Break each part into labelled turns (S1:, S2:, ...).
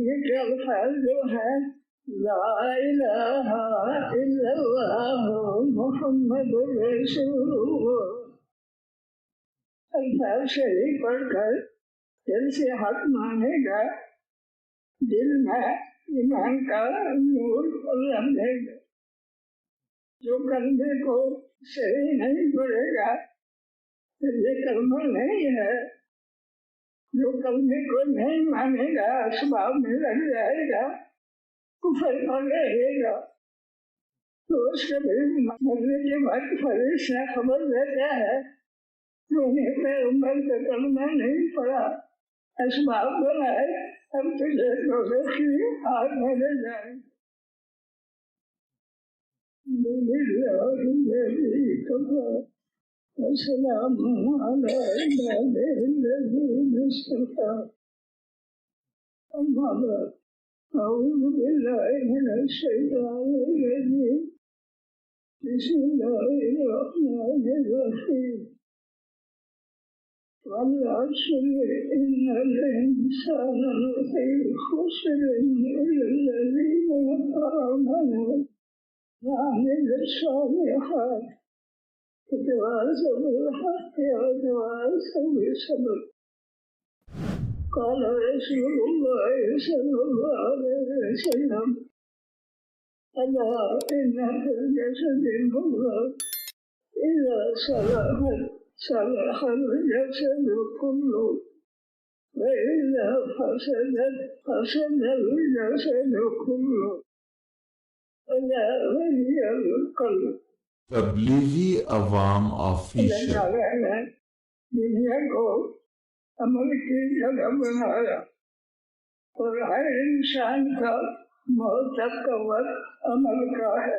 S1: کلمے کے الفاظ جو ہے لا الہ الا اللہ محمد رسول اللہ، الفاظ صحیح پڑھ کر دل سے حق مانے گا، دل میں ایمان کا نور لمبے گا۔ جو کلمے کو صحیح نہیں پڑھے گا پھر یہ کلمہ نہیں ہے۔ جو کلمے کو نہیں مانے گا اسباب میں لگ جائے گا، کفر پر رہے گا، تو اس کے بھی مرنے کے وقت فرشتہ خبر دیتا ہے جو نے پیغمبر کا کلمہ نہیں پڑھا، اسباب بنائے، اب تجھے دوزخ کی آگ میں لے جائیں گے۔ السلام علی عباد الذین اصطفیٰ، اما بعد، اعوذ باللہ من الشیطان الرجیم، بسم اللہ الرحمن الرحیم، والعصر ان الانسان لفی خسر الا الذین آمنوا وعملوا الصالحات وتواصوا بالحق وتواصوا بالصبر۔ قال رسول الله صلى الله عليه وسلم ألا إن في الجسد مضغة إذا صلحت صلح الجسد كله وإذا فسدت فسد الجسد كله ألا وهي القلب۔
S2: تبلیغی عوام آفیشل
S1: دنیا کو عمل کی جگہ بنایا اور ہر انسان کا موت تک کا وقت عمل کا ہے،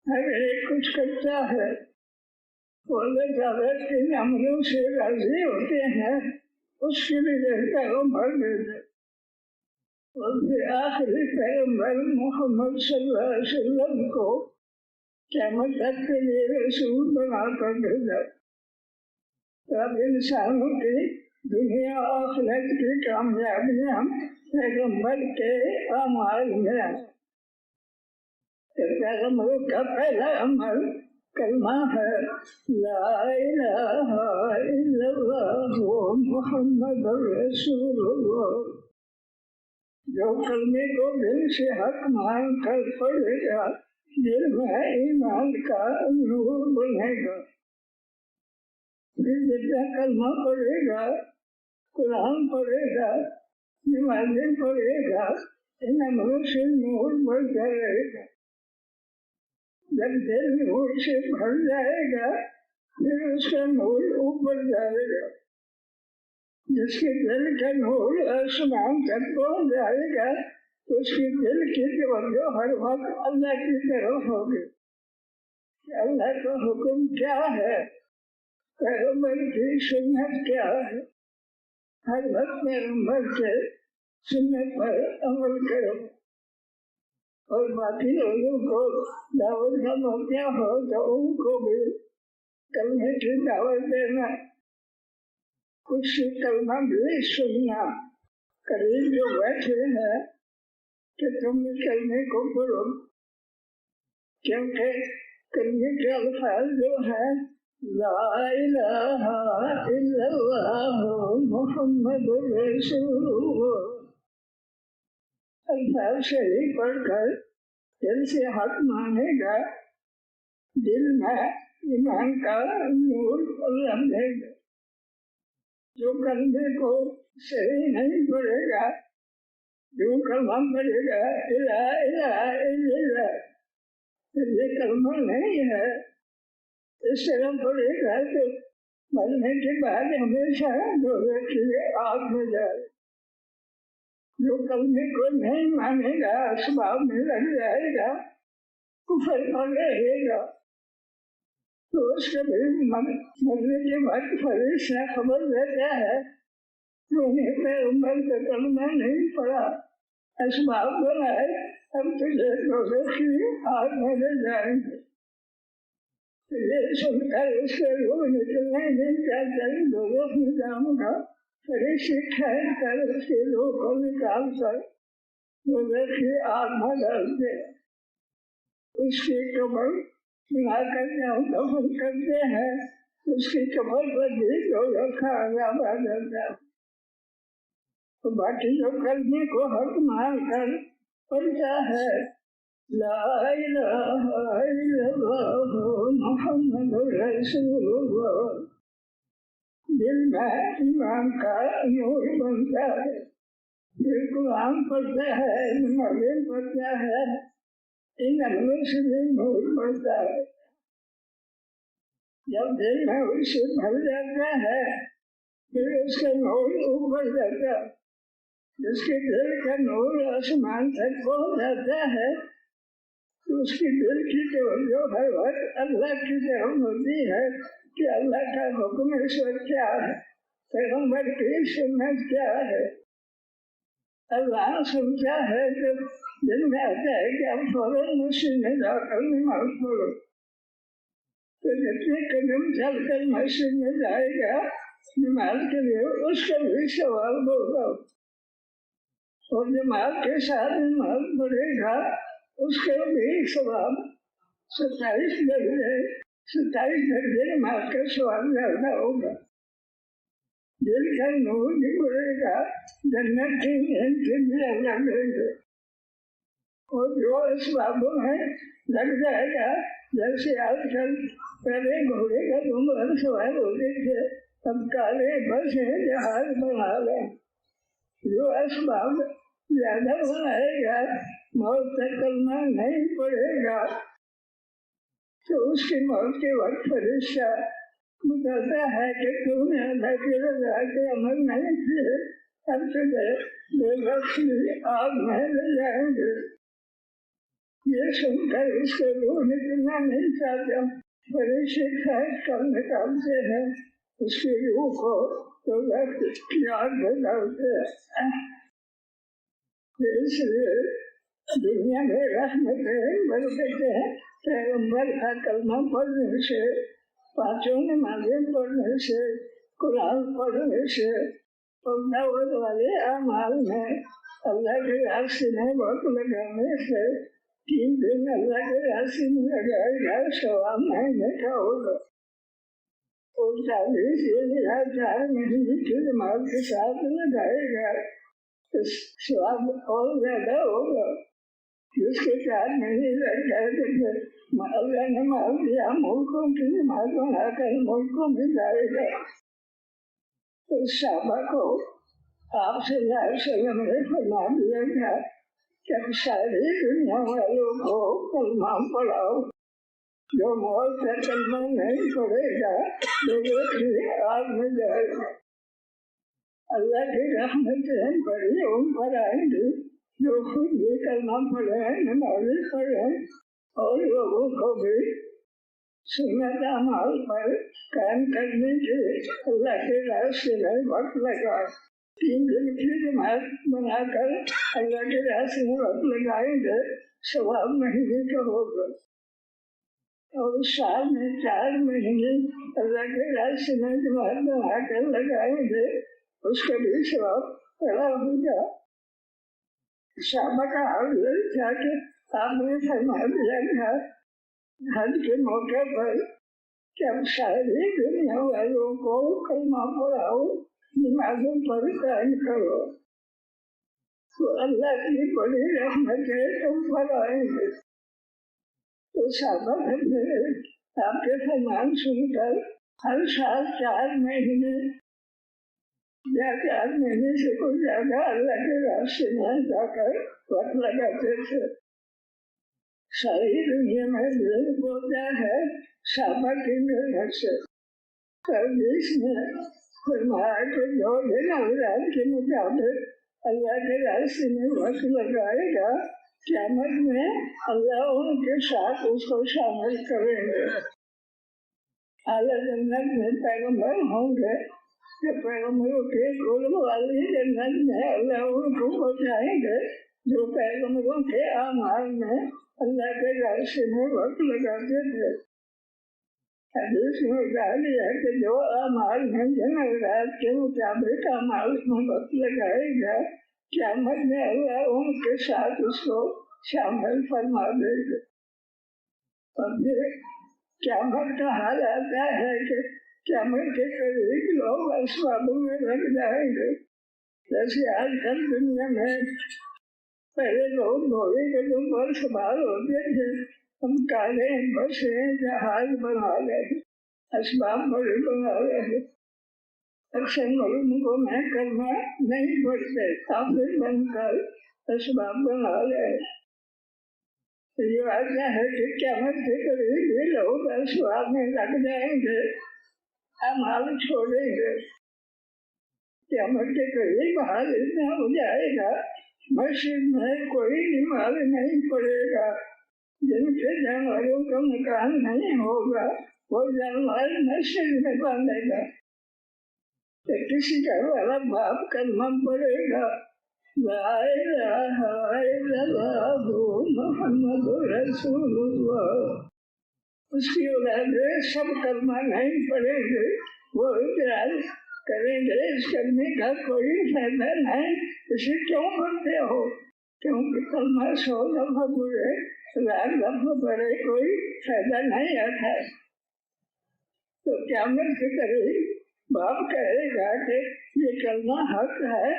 S1: ہر ایک کچھ کرتا ہے، اللہ تعالیٰ کن عملوں سے راضی ہوتے ہیں اس کے لیے پیغمبر بھیجے، اور پھر آخری پیغمبر محمد صلی اللہ علیہ وسلم کو قیامت تک کے لیے رسول بنا کر بھیجا۔ اب انسانوں کی دنیا اور آخرت کی کامیابیاں پیغمبر کے اعمال میں ہیں۔ پیغمبر کا پہلا عمل کلمہ ہے لا الہ الا اللہ محمد رسول اللہ۔ جو کلمے کو دل سے حق مان کر پڑھے گا دل میں ایمان کا نور بنے گا۔ جتنا کلمہ پڑھے گا، قرآن پڑھے گا، نمازیں پڑھے گا، ان عملوں سے نور بڑھتا رہے گا۔ جب دل نور سے بھر جائے گا پھر اس کا نور اوپر جائے گا۔ جس کے دل کا نور آسمان تک پہنچ جائے گا تو اس کے دل کی توجہ ہر وقت اللہ کی طرف ہوگی کہ اللہ کا حکم کیا ہے، پیغمبر کی سنت کیا ہے، ہر وقت پیغمبر کے سنت پر عمل کرو۔ اور باقی لوگوں کو دعوت کا موقع ہو تو ان کو بھی کلمے کی دعوت دینا، کچھ کلمہ بھی سننا، قریب جو بیٹھے ہیں کہ تم بھی کلمے کو پڑھو، کیونکہ کلمے کے الفاظ جو ہیں لا الہ الا اللہ محمد رسول اللہ، الفاظ صحیح پڑھ کر دل سے حق مانے گا، دل میں ایمان کا نور لمبے گا۔ جو کلمے کو صحیح نہیں پڑھے گا، جو کلمہ پڑھے گا الہ الہ الا اللہ، پھر یہ کلمہ نہیں ہے، اس طرح پڑھے گا تو مرنے کے بعد ہمیشہ دوزخ کی آگ میں جائے۔ جو کلمے کو نہیں مانے گا اسباب میں لگ جائے گا، کفر پر رہے گا، تو اس کے بھی مرنے کے بعد فرشتہ خبر دیتا ہے جو نے پیغمبر کا کلمہ نہیں پڑھا، اسباب بنائے، اب تجھے دوزخ کی آگ میں لے جائیں گے۔ یہ سن کر اس سے روح نکلنا نہیں چاہتا، دوزخ میں جاؤں گا، فرشتے ٹھہر کر اس کی روح کو نکال کر گوبر کی آگ میں ڈالتے، اس کی قبر بنا کر جب دفن کرتے ہیں اس کی قبر پر بھی لوگوں کا عذاب آ جاتا ہے۔ تو باقی جو کلمے کو حق مان کر پڑھتا ہے لا الہ الا اللہ محمد رسول اللہ، دل میں ایمان کا نور بنتا ہے، دل قرآن پڑھتا ہے، نمازیں پڑھتا ہے، ان عملوں سے بھی نور بڑھتا ہے۔ جب دل میں اس سے بھر جاتا ہے پھر اس کا نور اوپر جاتا ہے، جس کے دل کا نور آسمان تک پہنچ جاتا ہے تو اس کی دل کی توجہ ہر وقت اللہ کی طرف ہوتی ہے کہ اللہ کا حکم اس وقت کیا ہے، پیغمبر کی سنت کیا ہے۔ اللہ سمجھا ہے جب دل میں آتا ہے کہ اب فوراً مسجد میں جا کر نماز پڑھو، تو جتنے قدم چل کر مسجد میں جائے گا نماز کے لیے اس کا بھی ثواب ہوگا، اور جماعت کے ساتھ نماز پڑھے گا اس کے بھی ثواب 27 درجے نماز کا ثواب زیادہ ہوگا۔ دل کا نور بھی بڑھے گا، جنت کی انٹری بھی اللہ دیں گے، اور جو اسبابوں میں لگ جائے گا، جیسے آج کل پہلے گھوڑے کا عمر سوار ہوتے تھے، اب کالے بس ہیں جہاز بنا لیں، جو اسباب زیادہ بنائے گا موت تک کلمہ نہیں پڑے گا تو اس کی موت کے وقت فرشتہ بتاتا ہے کہ تم نے اللہ کی رضا کے عمل نہیں کیے، اب تجھے بے بخش آگ میں لے جائیں گے۔ یہ سن کر اس کے روح نکلنا نہیں چاہتا، فرشتے کھینچ کر نکالتے ہیں اس کی روح کو، تو کی آگ میں ڈالتے ہیں۔ اس لیے دنیا میں رحمتیں برکتیں ہیں، پیغمبر کا کلمہ پڑھنے سے، پانچوں نمازیں پڑھنے سے، قرآن پڑھنے سے، اور دعوت والے اعمال میں اللہ کے راستے میں وقت لگانے سے 3 دن اللہ کے راستے میں لگائے گا، ثواب مہینے کا ہوگا، اور 40 دن یا 4 مہینے کی نماز کے ساتھ لگائے گا تو ثواب اور زیادہ ہوگا۔ جس کے 4 مہینے لگ گئے تو اللہ نے مال دیا، ملکوں کی نماز بنا کر ملکوں میں جائے گا۔ تو صحابہ کو آپ صلی اللہ علیہ وسلم نے فرما دیا تھا کہ اب ساری دنیا والوں کو کلمہ پڑھاؤ، جو موت کا کلمہ نہیں پڑھے گا لوگوں کی آگ میں جائے گا۔ اللہ کی رحمتیں بڑی ان پر آئیں گی جو خود بھی کلمہ پڑھیں، نمازیں پڑھیں، اور لوگوں کو بھی سنت اعمال پر قائم کرنے کے اللہ کے راستے میں وقت لگائیں۔ 3 دن کی نماز بنا کر اللہ کے راستے میں وقت لگائیں گے، ثواب مہینے کا ہوگا، اور سال میں 4 مہینے اللہ کے راستے میں نماز بنا کر لگائیں گے، اس کا بھی ثواب بڑا ہوگا۔ صحابہ کا حال یہ تھا کہ آپ نے فرما دیا تھا حج کے موقع پر کہ اب ساری دنیا والوں کو کلمہ پڑھاؤ، نمازوں پر قائم کرو، تو اللہ کی بڑی رحمتیں تم پر آئیں گے۔ تو صحابہ نے آپ کے فرمان سن کر ہر سال 4 مہینے یا 4 مہینے سے کوئی زیادہ اللہ کے راستے میں جا کر وقت لگاتے تھے۔ ساری دنیا میں دین پہنچا ہے صحابہ کی محنت سے۔ حدیث میں فرمایا کہ جو دن حضرات کے مطابق اللہ کے راستے میں وقت لگائے گا، قیامت میں اللہ ان کے ساتھ اس کو شامل کریں گے۔ اعلیٰ جنت میں پیغمبر ہوں گے کہ پیغمبروں کے کل والی جنت میں اللہ ان کو پہنچائیں گے جو پیغمبروں کے اعمال میں اللہ کے راستے میں وقت لگاتے تھے۔ حدیث میں ڈالی ہے کہ جو اعمال ہیں جنرات کے مطابق اعمال میں وقت لگائے گا قیامت میں اللہ ان کے ساتھ اس کو شامل فرما دے گا. اور پھر قیامت کا حال آتا ہے کہ قیامت کے قریب لوگ اسبابوں میں لگ جائیں گے. جیسے آج کل دنیا میں پہلے لوگ گھوڑے کے اوپر سوار ہوتے تھے، ہم کاریں بسیں جہاز بنا رہے، اسباب بڑے بنا رہے. اکثر لوگوں کو میں کرنا نہیں پڑتے، کافر بن کر اسباب بنا رہے. یہ واضح ہے کہ قیامت کے قریب بھی لوگ اسباب میں لگ جائیں گے، اعمال چھوڑیں گے. قیامت کے قریب حال اتنا ہو جائے گا مسجد میں کوئی نماز نہیں پڑے گا. جن کے جانوروں کا مکان نہیں ہوگا وہ جانور مسجد میں باندھے گا. کہ کسی کا والا باپ کلمہ پڑے گا لا الہ الا اللہ محمد رسول اللہ، اس کی اولادیں سب کلمہ نہیں پڑیں گے. وہ اعتراض کریں گے اس کلمے کا کوئی فائدہ نہیں، اسے کیوں پڑھتے ہو؟ کیونکہ کلمہ 100 دفعہ پڑھے 1000 دفعہ پڑھے کوئی فائدہ نہیں آتا. تو قیامت کے قریب باپ کہے گا کہ یہ کلمہ حق ہے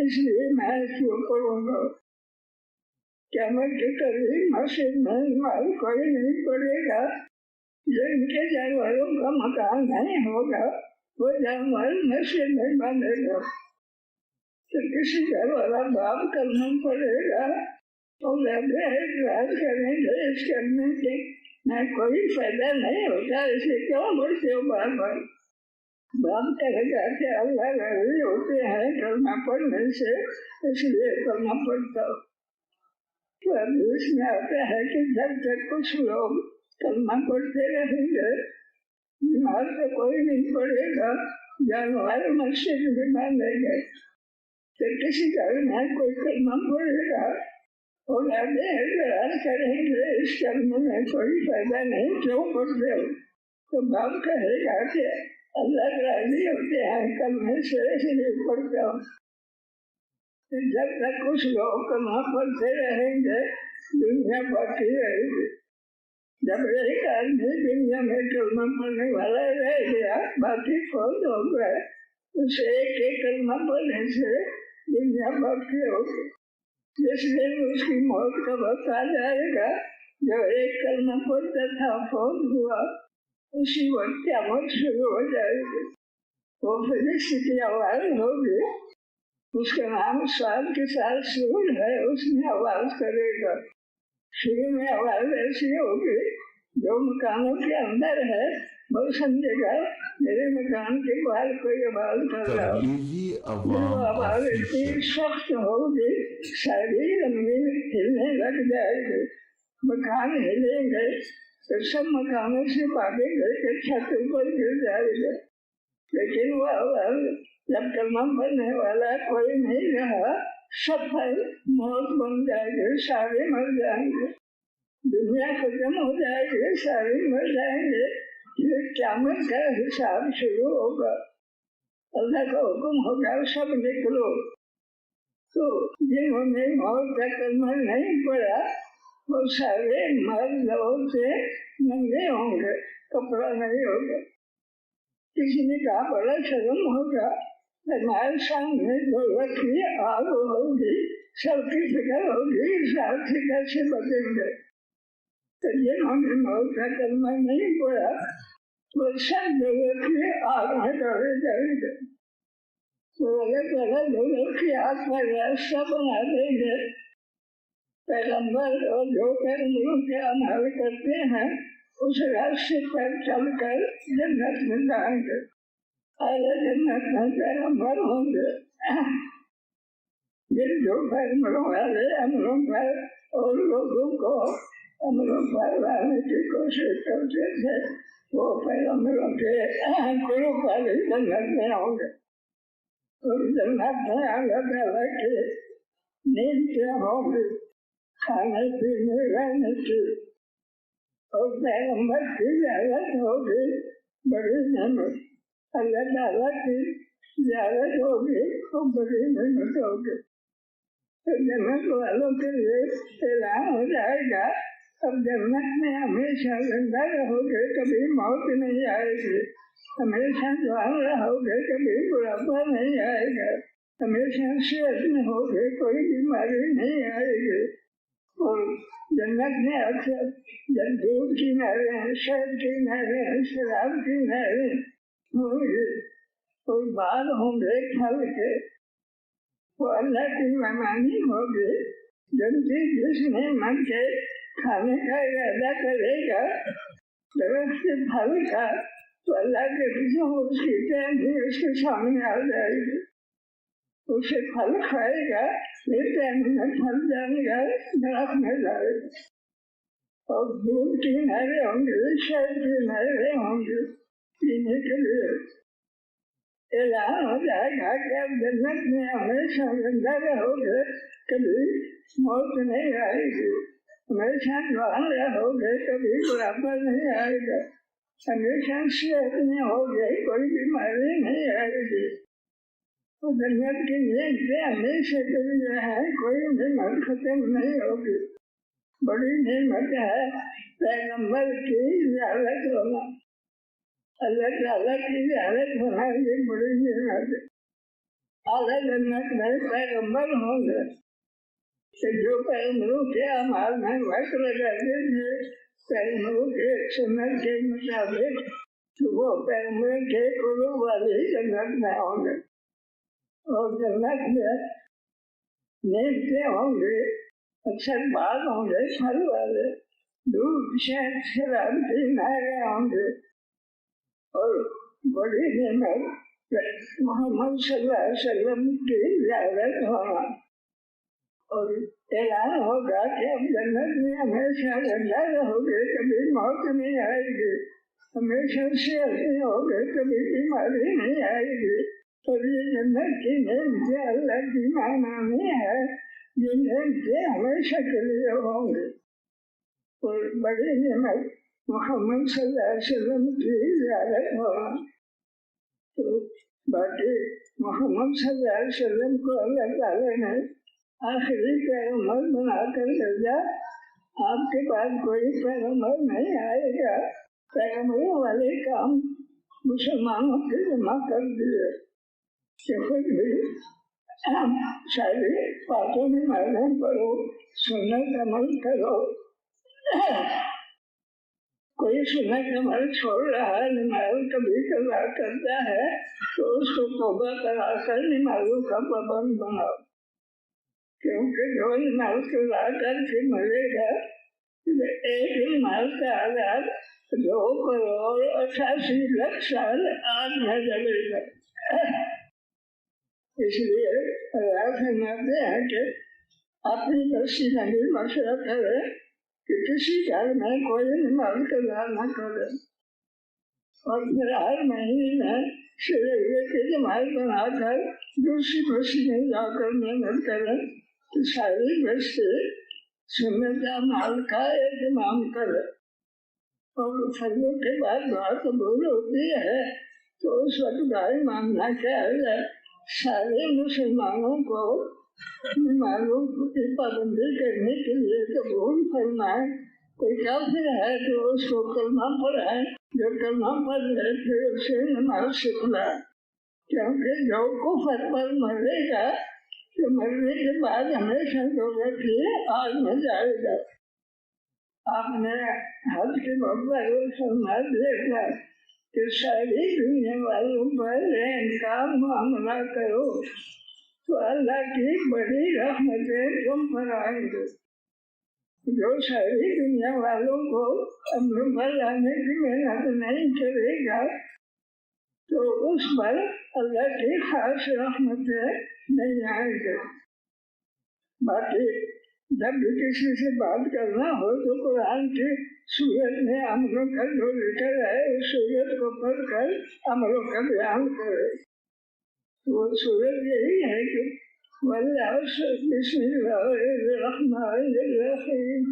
S1: اس لیے میں اس کو پڑھوں گا. قیامت کے قریب مسجد میں نماز کوئی نہیں پڑھے گا. جن کے جانوروں کا مکان نہیں ہوگا وہ جانور مسجد میں باندھے گا. تو کسی گھر والا باپ کلمہ پڑھے گا اور اعتراض کریں گے اس کلمے سے میں کوئی فائدہ نہیں ہوتا، اسے کیوں پڑھتے ہو بار بار؟ باپ کہے گا کہ اللہ راضی ہوتے ہیں کلمہ پڑھنے سے اس لیے کلمہ پڑھتا ہوں. تو اب اس میں آتا ہے کہ جب تک کچھ لوگ کلمہ پڑھتے رہیں گے نماز تو کوئی نہیں پڑھے گا، جانور مسجد میں باندھے گے. پھر کسی گھر میں کوئی کلمہ پڑھے گا اور اعتراض کریں گے اس کلمے میں کوئی فائدہ نہیں کیوں پڑھتے ہو؟ تو باپ کہے گا کہ اللہ راضی ہوتے ہیں کلمے سے اس لیے پڑھتا ہوں. جب تک کچھ لوگ کلمہ پڑھتے رہیں گے دنیا باقی رہے گی. جب ایک آدمی دنیا میں کلمہ پڑھنے والا رہ گیا باقی فوت ہو گئے، اس ایک کلمہ پڑھنے سے دنیا باقی ہوگی. جس دن اس کی موت کا وقت آ جائے گا جو ایک کلمہ پڑھتا تھا فوت ہوا، اسی وقت قیامت شروع ہو جائے گی. وہ فرشتے کی آواز ہوگی، اس کا نام سال کے سال سور ہے، اس میں آواز کرے گا. شروع میں آواز ایسی ہوگی جو مکانوں کے اندر ہے وہ سمجھے گا میرے مکان کے باہر کوئی آواز کر رہا ہو. وہ آواز اتنی سخت ہوگی ساری زمین ہلنے لگ جائے گی، مکان ہلیں گے تو سب مکانوں سے بھاگیں گے کہ چھت اوپر گر جائے گا. لیکن وہ آواز جب کلمہ پڑھنے والا کوئی نہیں رہا سب پر موت بن جائے گی، سارے مر جائیں گے، دنیا ختم ہو جائے گی، سارے مر جائیں گے. پھر قیامت کا حساب شروع ہوگا، اللہ کا حکم ہوگا سب نکلو. تو جنہوں نے موت کا کلمہ نہیں پڑھا وہ سارے مرد لوگ سے ننگے ہوں گے، کپڑا نہیں ہوگا. کسی نے کہا بڑا شرم ہوگا، ہمارے سامنے دولت کی آگ ہوگی، سب کی فکر ہوگی اس آگ سے کیسے بچیں گے. تو جنہوں نے موت کا کلمہ نہیں پڑھا وہ سب دولت کی آگ میں ڈالے جائیں گے. تو الگ الگ دولت کی آگ کا راستہ بنا دیں گے. پیغمبر اور جو پیغمبروں کے عمل کرتے ہیں اس راستے پر چل کر جنت میں جائیں گے. جنت میں پیغمبر ہوں گے جن جو پیغمبروں والے عملوں پر اور لوگوں کو عملوں پر لانے کی کوشش کرتے تھے وہ پیغمبروں کے گروپ والے جنت میں ہوں گے. اور جنت میں اللہ تعالیٰ کی نیندیں ہوں گی، کھانے پینے رہنے کی. اور پیغمبر کی زیارت ہوگی بڑی نعمت، اللہ تعالیٰ کی زیارت ہوگی تو بڑی نعمت ہوگی. تو جنت والوں کے لیے اعلان ہو جائے گا اب جنت میں ہمیشہ زندہ رہو گے، کبھی موت نہیں آئے گی، ہمیشہ جوان رہو گے، کبھی بڑھاپا نہیں آئے گا، ہمیشہ صحت میں ہوگے، کوئی بیماری نہیں آئے گی. اور جنت میں اکثر جب دودھ کی نہریں، شہد کی نہریں، شراب کی نہریں ہوں گی، کوئی باغ ہوں گے پھل کے، وہ اللہ کی مہمانی ہوگی. جن کی جس نعمت کے کھانے کا ارادہ کرے گا درخت کے پھل کا تو اللہ کے قسم اس کی ٹائم بھی اس کے سامنے آ جائے گی، اسے پھل کھائے گا، پھر ٹائم میں پھل جائے گا، درخت میں جائے گا. اور دودھ کی نہریں ہوں گی، شہد کی نہریں ہوں گی پینے کے لیے. اعلان ہو جائے گا کہ اب جنت میں ہمیشہ زندہ رہو گے، کبھی موت نہیں آئے گی، ہمیشہ جوان رہو گے، کبھی بڑھاپا نہیں آئے گا، ہمیشہ صحت میں ہوگے، کوئی بیماری نہیں آئے گی. تو جنت کی نعمتیں ہمیشہ کے لیے ہیں، کوئی نعمت ختم نہیں ہوگی. بڑی نعمت ہے پیغمبر کی زیارت ہونا، اللہ تعالیٰ کی زیارت ہونا، یہ بڑی نعمت ہے. اعلیٰ جنت میں پیغمبر ہوں گے کہ جو پیغمبروں کے اعمال میں وقت لگاتے تھے، پیغمبروں کے سنت کے مطابق، تو وہ پیغمبر کے قرب والی جنت میں ہوں گے. اور جنت میں نعمتیں ہوں گے، اکثر باغ ہوں گے پھل والے، دودھ شہد شراب کی نہریں ہوں گے. اور بڑی نعمت محمد صلی اللہ علیہ وسلم کی زیارت ہونا. اور اعلان ہوگا کہ اب جنت میں ہمیشہ زندہ رہو گے، کبھی موت نہیں آئے گی، ہمیشہ صحت میں ہوگے، کبھی بیماری نہیں آئے گی. اور یہ جنت کی نعمتیں اللہ کی مہمانی ہے، یہ نعمتیں ہمیشہ کے لیے ہوں گے. اور بڑی نعمت محمد صلی اللہ علیہ وسلم کی زیارت ہونا. تو باقی محمد صلی اللہ علیہ وسلم کو اللہ تعالیٰ نے آخری پیغمبر بنا کر بھیجا. آپ کے پاس کوئی پیغمبر نہیں آئے گا، پیغمبروں والے کام مسلمانوں کے جمع کر دیے کہ خود بھی ساری باتوں میں معلوم کرو، سنت عمل کرو. کوئی سنت عمل چھوڑ رہا ہے، نماز کبھی کبھار کرتا ہے تو اس کو توبہ کرا کر نمازوں کا پابند بناؤ، کیونکہ جو نماز کرا کر پھر مرے گا، ایک نماز کا عذاب 2,88,00,000 سال آگ میں جلے گا. اس لیے اللہ فرماتے ہیں کہ اپنی بستی میں بھی مشورہ کرے کہ کسی گھر میں کوئی نماز قضا نہ کرے، اور پھر ہر مہینے میں شریعت کی جماعت بنا کر دوسری بستی میں جا کر محنت کرے کہ ساری بستی سنت اعمال کا اہتمام کرے. اور فجر کے بعد دعا قبول ہوتی ہے تو اس وقت دعائیں مانگنا چاہیے. سارے مسلمانوں کو نمازوں کی پابندی کرنے کے لیے قبول فرمائے. کوئی کافر ہے تو اس کو کلمہ پڑھائے، جو کلمہ پڑھ لے پھر اسے نماز سکھلائے، کیونکہ جو کفر پر مرے گا تو مرنے کے بعد ہمیشہ دوزخ کی آگ میں جائے گا. آپ نے حج کے موقع پر فرما دیا تھا کہ ساری دنیا والوں پر رحم کا معاملہ کرو تو اللہ کی بڑی رحمتیں تم پر آئیں گے. جو ساری دنیا والوں کو امن پر لانے کی محنت نہیں کرے گا تو اس پر اللہ کی خاص رحمتیں نہیں آئیں گے. باقی جب بھی کسی سے بات کرنا ہو تو قرآن کی سورت میں امروں کا جو ذکر ہے اس سورت کو پڑھ کر امروں کا بیان کرے. وہ سورت یہی ہے کہ والعصر بسم اللہ الرحمن الرحیم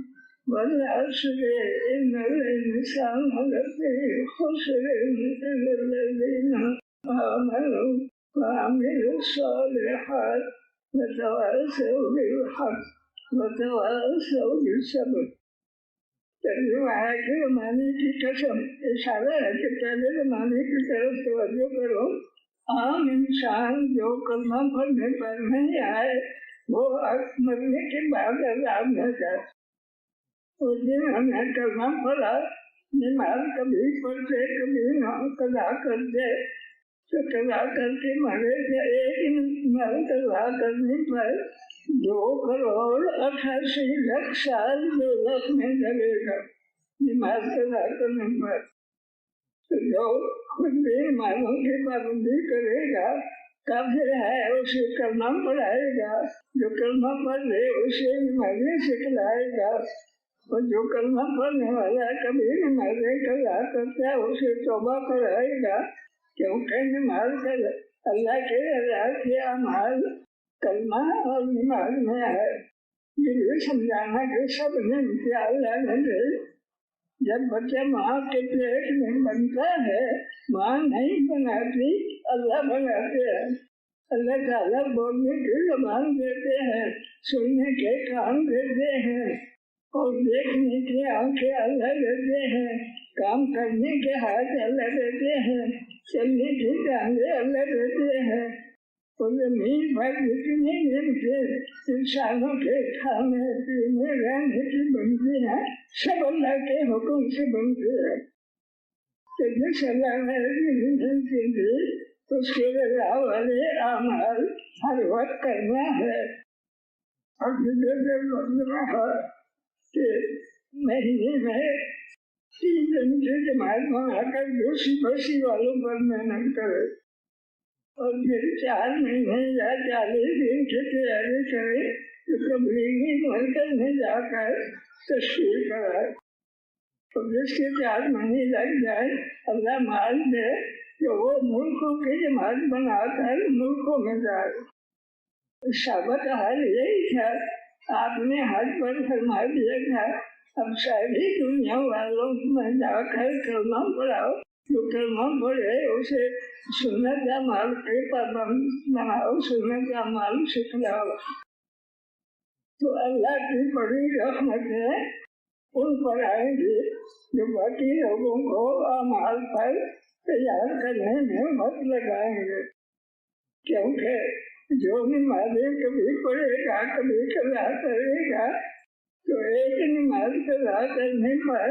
S1: والعصر إن الإنسان لفي خسر إلا الذين آمنوا وعملوا الصالحات وتواصوا بالحق وتواصوا بالصبر. ترجمہ ہے کہ زمانے کی قسم، اشارہ ہے کہ پہلے زمانے کی طرف توجہ کرو. عام انسان جو کلمہ پڑھنے پر نہیں آئے وہ مرنے کے بعد عذاب میں جائے. اس دن ہم نے کلمہ پڑھا، نماز کبھی پڑھتے کبھی نہ قضا کرتے، تو قضا کر کے مرے گا. ایک نماز قضا کرنے پر 2,88,00,000 سال دوزخ میں جلے گا. نماز قضا کرنے پر تو جو خود بھی نمازوں کی پابندی کرے گا کافر ہے، اسے کلمہ پڑھائے گا. جو کلمہ پڑھ لے اسے نمازیں سکھلائے گا. اور جو کلمہ پڑھنے والا کبھی نمازیں قضا کرتا ہے اسے توبہ کرائے گا، کیونکہ نماز کا اللہ کے رضا کے اعمال کلمہ اور نماز میں ہے. یہ بھی سمجھانا کہ سب نعمتیں اللہ نے دی. جب بچہ ماں کے پیٹ میں بنتا ہے ماں نہیں بناتی، اللہ بناتے ہیں. اللہ تعالیٰ بولنے کی زبان دیتے ہیں، سننے کے کان دیتے ہیں، اور دیکھنے کی آنکھیں اللہ دیتے ہیں، کام کرنے کے ہاتھ اللہ دیتے ہیں، چلنے کی ٹانگیں اللہ دیتے ہیں. اور زمین پر جتنی نعمتیں انسانوں کے کھانے پینے رہنے کی بنتی ہیں سب اللہ کے حکم سے بنتی ہے. تو جس اللہ نے زندگی دی اس کے رضا والے اعمال ہر وقت کرنا ہے. اور ہے کہ مہینے میں 3 دن کی جماعت بنا کر دوسری بسی والوں پر محنت کرے، اور پھر 4 مہینے یا 40 دن کی تیاری کرے تو تبلیغی مرکز میں جا کر تشکیل کرائے. اور جس کے 4 مہینے لگ جائے اللہ مال دے کہ وہ ملکوں کی جماعت بنا کر ملکوں میں جائے. صحابہ کا حال یہی تھا. آپ نے حج پر فرما دیا تھا اب ساری دنیا والوں میں جا کر کلمہ پڑھاؤ، جو کلمہ پڑھے اسے سنت اعمال کے پابند بناؤ، سنت اعمال سکھلاؤ. تو اللہ کی بڑی رحمتیں ان پر آئیں گی جو باقی لوگوں کو اعمال پر تیار کرنے میں وقت لگائیں گے. کیونکہ جو نمازیں کبھی پڑھے گا کبھی قضا کرے گا تو ایک نماز قضا کرنے پر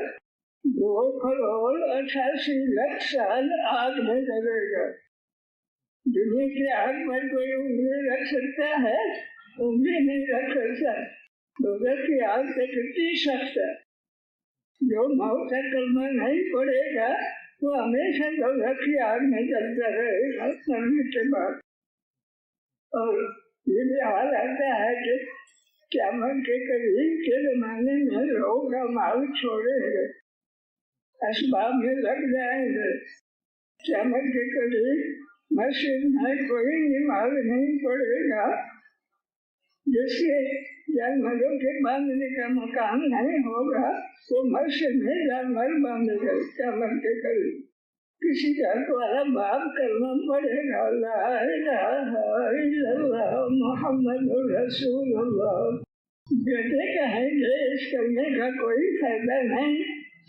S1: 2,88,00,000 سال آگ میں جلے گا. دنیا کی آگ پر کوئی انگلی رکھ سکتا ہے؟ انگلی نہیں رکھ سکتا. دوزخ کی آگ سے کتنی سخت ہے. جو موت کا کلمہ نہیں پڑے گا وہ ہمیشہ دوزخ کی آگ میں جلتا رہے گا مرنے کے بعد. اور یہ بھی حال آتا ہے کہ قیامت کے قریب کے زمانے میں لوگ اعمال چھوڑیں گے، اسباب میں لگ جائیں گے. قیامت کے قریب مسجد میں کوئی نماز نہیں پڑھے گا. جس کے جانوروں کے باندھنے کا مکان نہیں ہوگا وہ مسجد میں جانور باندھے گا. قیامت کے قریب کسی کا تمہارا باپ کرنا پڑے گا لا الہ الا اللہ محمد رسول اللہ. بیٹے کہیں گے اس کرنے کا کوئی فائدہ نہیں،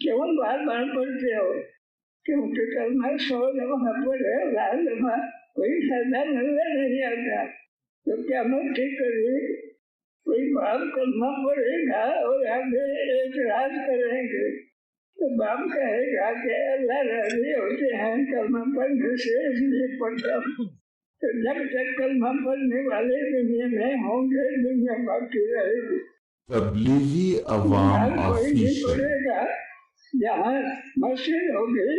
S1: کیوں بار بار پڑھتے ہو؟ کیونکہ کلمہ 100 دفعہ پڑھے 1000 دفعہ کوئی فائدہ نظر نہیں آتا. تو قیامت کے قریب کوئی باپ کلمہ پڑھے گا اور آگے اعتراض کریں گے تو باپ کہے گا کہ اللہ راضی ہوتے ہیں کلمہ پڑھنے سے اس لیے پڑھتا ہوں. تو جب تک کلمہ پڑھنے والے دنیا میں ہوں گے دنیا باقی رہے گی.
S2: تبلیغی عوام
S1: کوئی نہیں
S2: آفیشل
S1: پڑھے گا جہاں مسجد ہوگی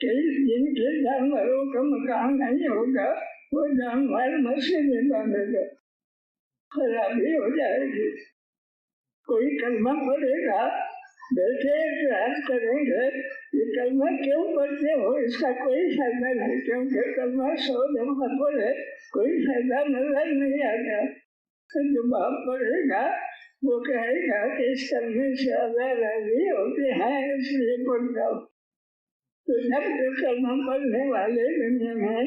S1: کہ جن کے جانوروں کا مکان نہیں ہوگا وہ جانور مسجد میں باندھے گا، خرابی ہو جائے گی. کوئی کلمہ پڑھے گا بیٹھے اعتراض کریں گے یہ کلمہ کیوں پڑھتے ہو؟ اس کا کوئی فائدہ نہیں، کیونکہ کلمہ 100 دفعہ پڑھے کوئی فائدہ نظر نہیں آتا. جو باپ پڑھے گا وہ کہے گا کہ اس کرنے سے اللہ راضی ہوتے ہیں اس لیے پڑھتا ہوں. تو جب تک کلمہ پڑھنے والے دنیا میں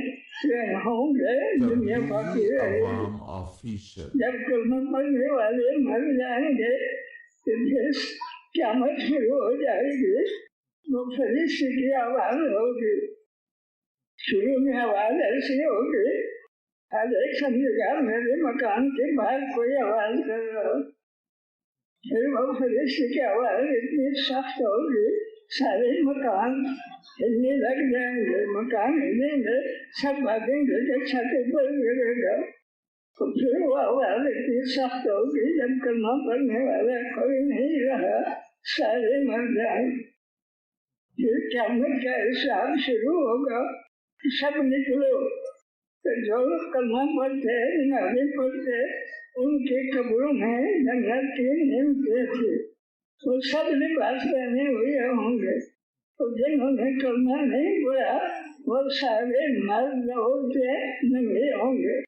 S1: ہوں گے دنیا باقی رہے گی.
S2: Awam official.
S1: جب کلمہ پڑھنے والے مر جائیں گے تو پھر قیامت شروع ہو جائے گی. وہ فرشتے کی آواز ہوگی. شروع میں آواز ایسی ہوگی ہر ایک سمجھے گا میرے مکان کے باہر کوئی آواز کر رہا ہو. پھر وہ فرشتے کی آواز اتنی سخت ہوگی سارے مکان ہلنے لگ جائیں گے. مکان ہلیں گے سب بھاگیں گے کہ چھت پر گرے گا. تو پھر وہ آواز اتنی سخت ہوگی جب کلمہ پڑھنے والا کوئی نہیں رہا سارے مر جائیں گے. پھر قیامت کا حساب شروع ہوگا. سب نکلو. تو جو کلمہ پڑھتے نمازیں پڑھتے ان کے قبروں میں جنت کی نعمتیں تھیں. وہ سب لباس پہنے ہوئے ہوں گے. تو جنہوں نے کلمہ نہیں پڑھا وہ سارے مرد عورتیں ننگے ہوں گے.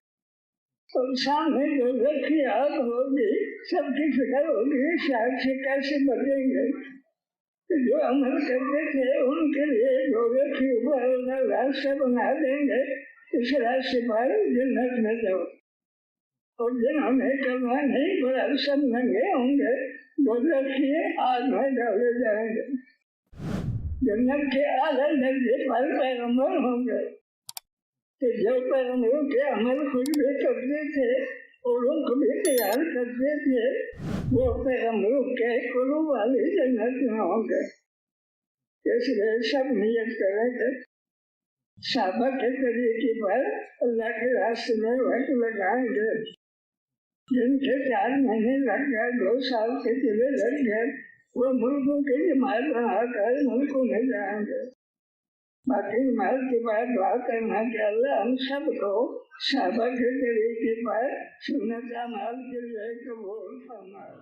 S1: اور سامنے جو رکھی آگ ہوگی سب کی فکر ہوگی شاید سے کیسے بچیں گے. جو عمل کرتے تھے ان کے لیے جو رکھی اوپر راستہ بنا دیں گے اس راستے پر جنت میں جاؤ. اور جنہوں نے کلمہ نہیں پڑھا سب ننگے ہوں گے جو رکھیے آگ میں ڈالے جائیں گے. جنت کے اعلیٰ درجے پر پیغمبر ہوں گے. کہ جو پیغمبروں کے عمل خود بھی کرتے تھے اور ان کو بھی تیار کرتے تھے وہ پیغمبروں کے قلوب والی جنت میں ہوں گے. اس لیے سب نیت کریں گے صحابہ کے طریقے پر اللہ کے راستے میں وقت لگائیں گے. جن کے 4 مہینے لگ گئے 2 سال کے چلے لگ گئے وہ ملکوں کی جماعت بنا کر ملکوں میں جائیں گے. باقی جماعت کے بعد دعا کرنا کہ اللہ ہم سب کو صحابہ کے طریقے پر سنت اعمال کے لیے قبول فرمائے.